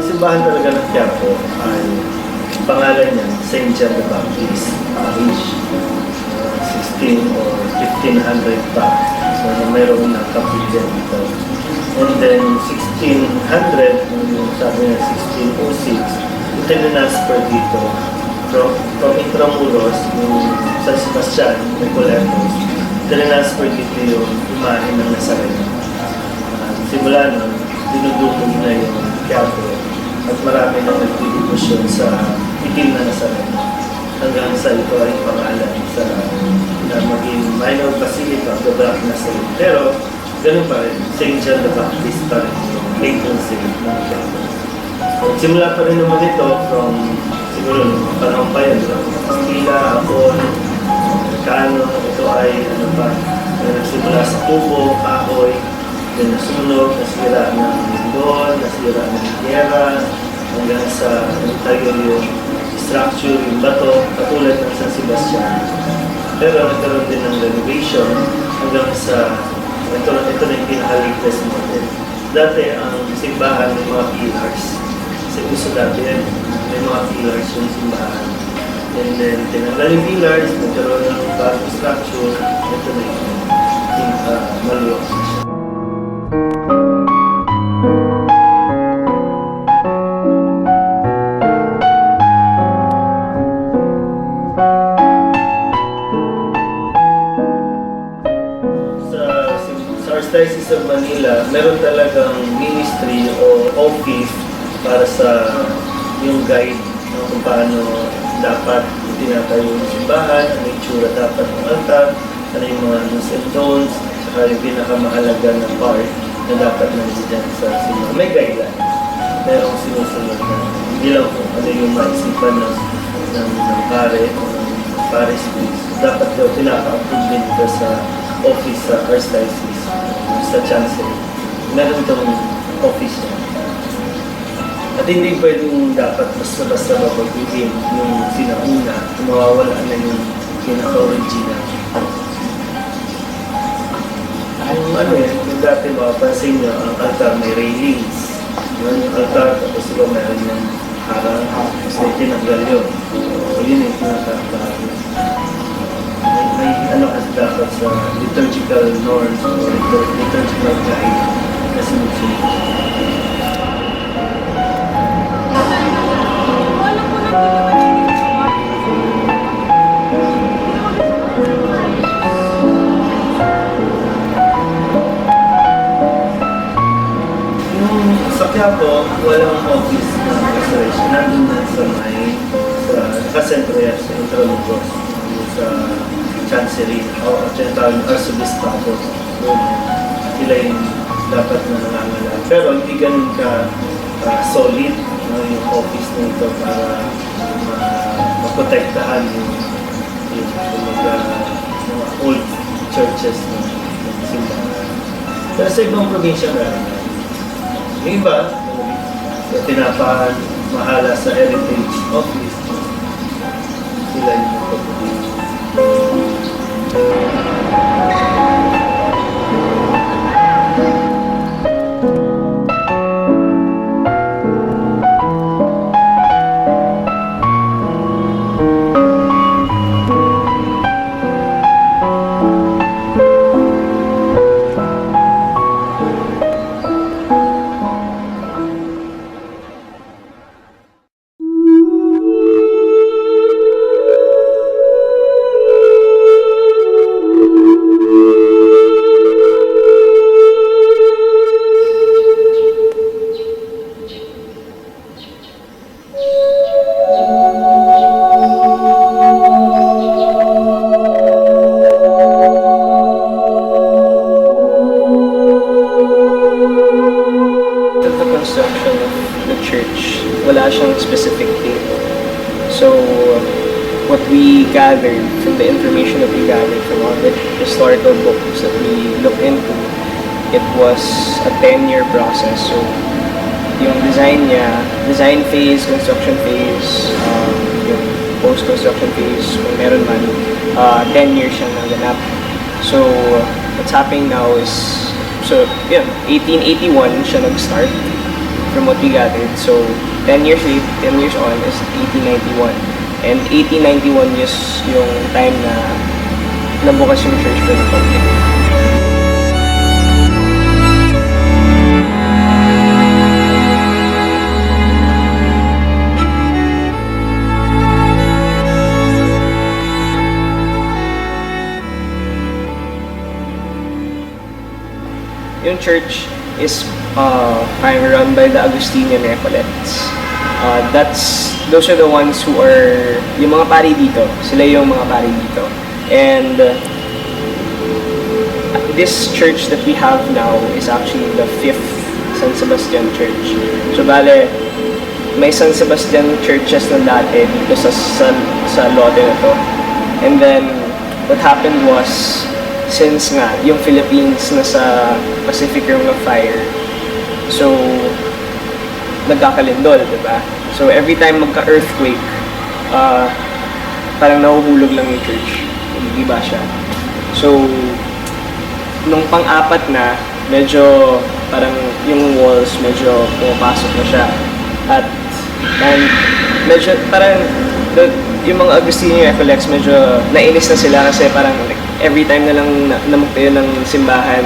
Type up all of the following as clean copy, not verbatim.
Simbahan talaga ng Quiapo ay pangalan niya, Saint John the Baptist, age 16 or 1500 pa. So mayroon na kapilya dito. And then 1600, yung sabi niya 1606, itinanasper dito from Intramuros, yung San Sebastian, may Coletos, itinanasper dito yung imahe ng Nazareno. Simula nun, dinudukog na yung Quiapo. At marami nang nagdidibusyon sa itim na Nazareno hanggang sa ito ay pangalan sa na maging minor basilica of the Black Nazarene. Pero ganun pa rin, St. John the Baptist pa rin yung patron saint ng Quiapo. Simula pa rin naman ito from siguro nung panahon pa yun, Castilla, Hapon, Amerikano, ito ay ano pa, nagsimula sa tubo, kahoy, then nasunog, nasira ng lindol, nasira ng gera, hanggang sa tayo yung structure, yung bato, katulad ng San Sebastian. Pero nagkaroon din ng renovation hanggang sa ito na yung pinaka-latest model. Dati ang simbahan may mga pillars. Kasi gusto dati yan, may mga pillars yung simbahan. And then tinanggal yung pillars, nagkaroon ng bagong structure, ito na yung maluwag siya. Archdiocese of Manila, meron talagang ministry o office para sa yung guide kung paano dapat itinatayo yung simbahan, ano yung tsura dapat ng altar, ano yung mga do's and don'ts, saka yung pinakamahalaga na part na dapat nandiyan sa simbahan. May guideline. Merong sinusunod na hindi lang kung ano yung maisipan ng pare o ng paris priest. Dapat daw pinaka-approve din ito sa office sa Archdiocese, sa Chancellor. Meron itong office niya. At hindi pwedeng dapat basta-basta mapag-begin yung sinauna, mawawala na yung pinaka-original. Yung dati makapansin nyo, ang altar may railings. Yung altar, tapos diba meron yung harang, kasi tinanggal yun. So yun yung pinaka-bahagi. May ano kasi dapat sa liturgical norms or liturgical guide na sinusunod. Sa Quiapo, walang office na restoration. Nandun na sa may nakasentro yan sa Intramuros, sa Chancery o tinatawag Arsobispado. Sila yung dapat na nangangalan. Pero hindi ganun ka solid yung office na ito para maprotektahan yung mga old churches ng simbahan. Pero sa ibang probinsya na rin. Yung iba, tinapahan mahala sa heritage office. Sila yung church. Wala siyang specific date. So, what we gathered from the information that we gathered from all the historical books that we looked into, it was a 10-year process. So, yung design niya, design phase, construction phase, yung post-construction phase, kung meron man, 10 years siyang naganap. So, what's happening now is, so, yun, 1881 siya nag-start from what we gathered. So, 10 years on is 1891. And 1891 is yung time na nabukas yung church for the public. Yung church is run by the Augustinian Recollects. Those are the ones who are yung mga pari dito. Sila yung mga pari dito. And this church that we have now is actually the 5th San Sebastian Church. So bale, may San Sebastian churches na dati dito sa lote na to. And then what happened was, since nga yung Philippines nasa Pacific Ring of Fire, so nagkakalindol, diba? So every time magka-earthquake, parang nahuhulog lang yung church, hindi siya. So nung pang-apat na, medyo parang yung walls medyo pumapasok na siya, at medyo parang yung mga Augustinian Recollects medyo nainis na sila kasi parang every time na lang namagtayo ng simbahan,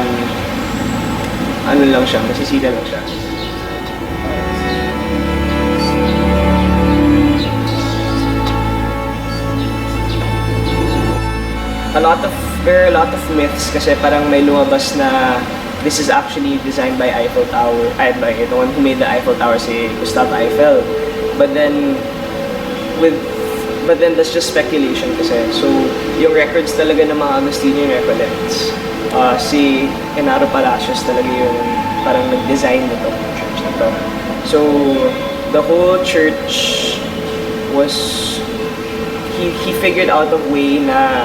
ano lang siya, masisila lang siya. There are a lot of myths kasi parang may lumabas na this is actually designed by Eiffel Tower, by the one who made the Eiffel Tower, si Gustave Eiffel. But then that's just speculation kasi. So, yung records talaga ng mga Agustinian Recollects, si Genaro Palacios talaga yung parang nag-design nito, yung church na to. So, the whole church was, he figured out a way na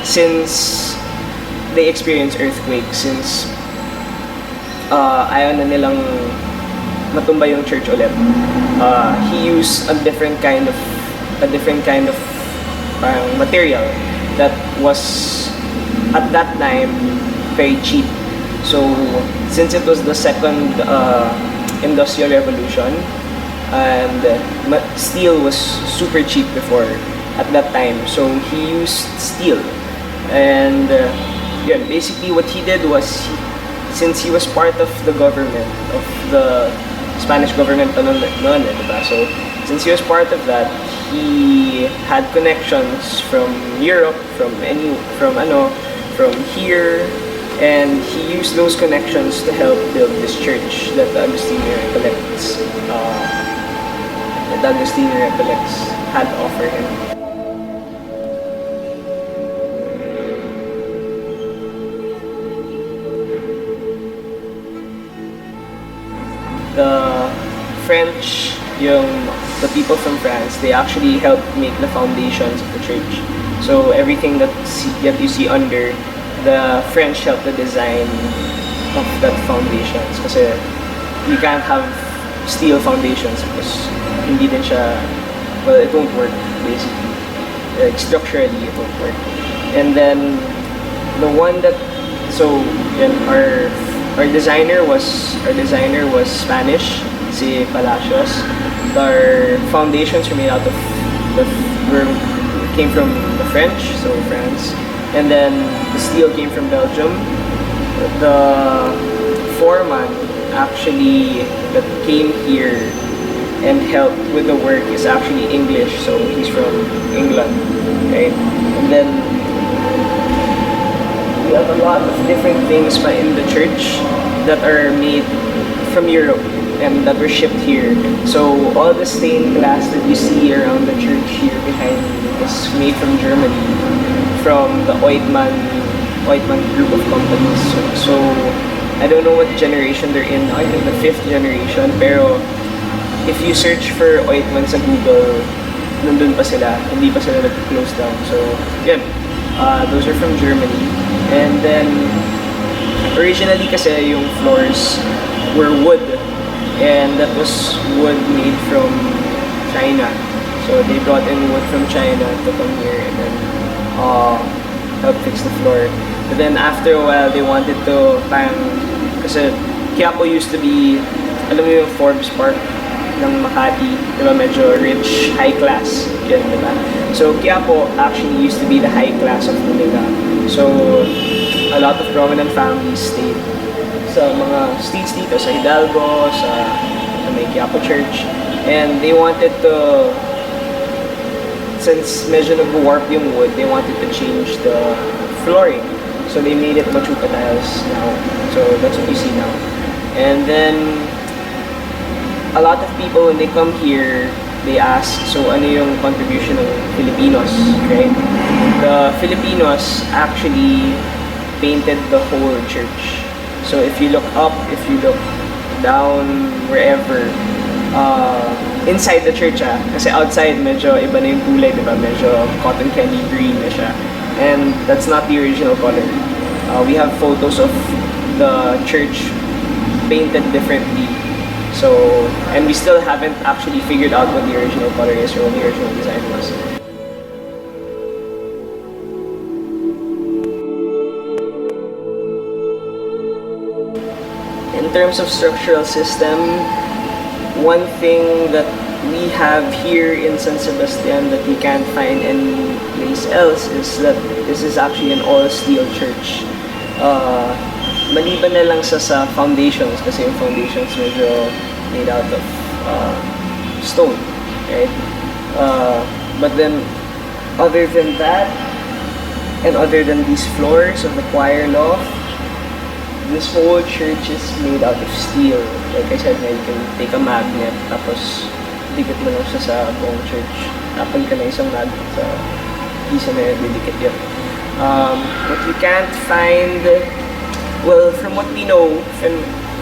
since they experienced earthquakes, since ayaw na nilang matumba yung church ulit, he used a different kind of material that was at that time very cheap. So since it was the second industrial revolution, and steel was super cheap before at that time, so he used steel. And basically what he did was, since he was part of the government, of the Spanish government noon, diba? So since he was part of that, he had connections from Europe, from here, and he used those connections to help build this church that the Augustinian Recollects had offered him. The French, the people from France, they actually helped make the foundations of the church. So everything that you see under, the French helped the design of that foundations. Kasi you can't have steel foundations because hindi din siya, well, it won't work basically. Structurally, it won't work. And then the one that, so our designer was Spanish, si Palacios. Our foundations were made out of came from the French, so France, and then the steel came from Belgium. The foreman actually that came here and helped with the work is actually English, so he's from England, right? And then we have a lot of different things in the church that are made from Europe and that were shipped here. So all the stained glass that you see around the church here behind me is made from Germany, from the Oitman group of companies. So I don't know what generation they're in. I think the 5th generation, pero if you search for ointment sa Google, nandun pa sila, hindi pa sila nag-close down. So, yun. Those are from Germany. And then, originally kasi yung floors were wood. And that was wood made from China. So, they brought in wood from China to come here and then help fix the floor. But then, after a while, they wanted to kasi Quiapo used to be, alam mo yung Forbes Park ng Makati, di ba? Medyo rich, high class, yan, di ba? So, Quiapo actually used to be the high class of Manila. So, a lot of prominent families stayed sa mga streets dito, sa Hidalgo, sa may Quiapo Church. And they wanted to, since medyo nag-warp yung wood, they wanted to change the flooring. So, they made it machuca tiles now. So, that's what you see now. And then, a lot of people, when they come here, they ask, so ano yung contribution ng Filipinos, right? The Filipinos actually painted the whole church. So if you look up, if you look down, wherever, inside the church, kasi outside medyo iba na yung kulay, diba? Medyo cotton candy green na siya. And that's not the original color. We have photos of the church painted differently. So, and we still haven't actually figured out what the original color is or what the original design was. In terms of structural system, one thing that we have here in San Sebastian that you can't find anyplace else is that this is actually an all-steel church. Maliban na lang sa foundations kasi yung foundations medyo made out of stone, right? But then, other than that, and other than these floors of the choir loft, this whole church is made out of steel. Like I said, you can take a magnet, tapos dikit mo lang siya sa buong church. Tapon ka na isang magnet sa isa na yun, didikit yun. What you can't find, well, from what we know, and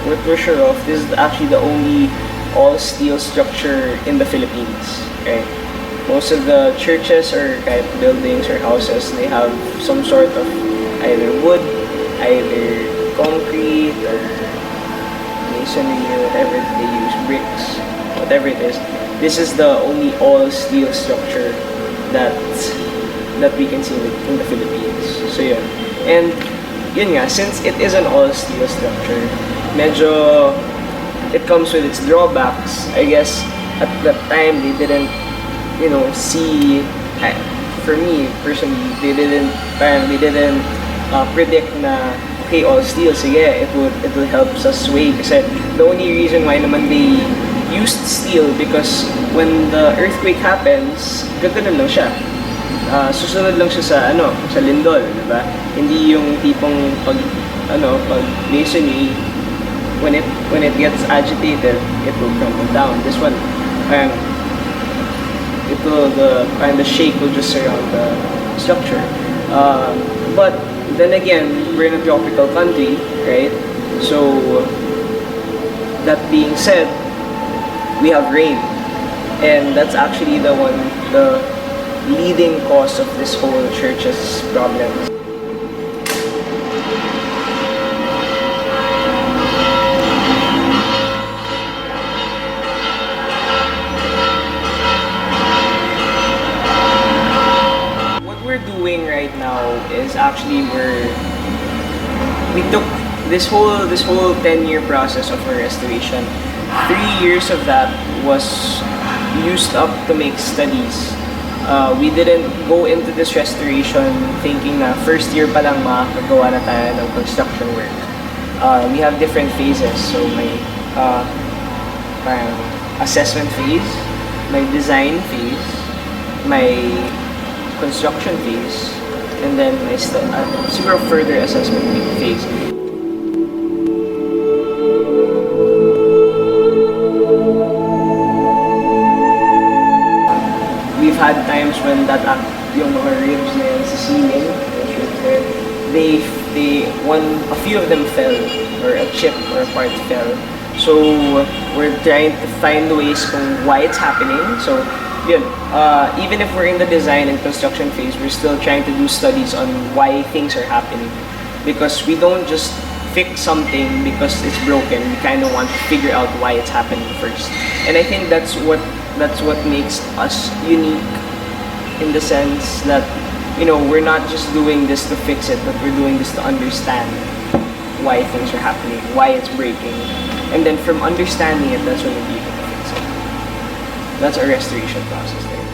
what we're sure of, this is actually the only all-steel structure in the Philippines. Okay? Most of the churches or kahit buildings or houses, they have some sort of either wood, either concrete, or masonry, or whatever they use, bricks, whatever it is. This is the only all-steel structure that we can see in the Philippines. So yun. And yun nga, since it is an all-steel structure, medyo it comes with its drawbacks. I guess at that time they didn't, see. For me personally, they didn't predict na okay, all steel, sige, it will help us sway. Kasi the only reason why naman they used steel because when the earthquake happens, gaganon lang siya. Susunod lang siya sa lindol, di ba? Hindi yung tipong pag masonry, when it gets agitated, it will crumble down. This one, the shake will just surround the structure. But then again, we're in a tropical country, right? So that being said, we have rain, and that's actually the leading cause of this whole church's problems. What we're doing right now is actually we took this whole 10-year process of our restoration. 3 years of that was used up to make studies. We didn't go into this restoration thinking na first year pa lang makakagawa na tayo ng construction work. We have different phases. So may assessment phase, may design phase, may construction phase, and then may siguro further assessment phase. We've had times when yung mga ribs na yan sa ceiling, a few of them fell, or a chip or a part fell. So we're trying to find ways kung why it's happening. So yun, even if we're in the design and construction phase, we're still trying to do studies on why things are happening. Because we don't just fix something because it's broken. We kind of want to figure out why it's happening first. And I think that's what makes us unique, in the sense that, you know, we're not just doing this to fix it, but we're doing this to understand why things are happening, why it's breaking. And then from understanding it, that's when we'll be able to fix it. That's our restoration process there.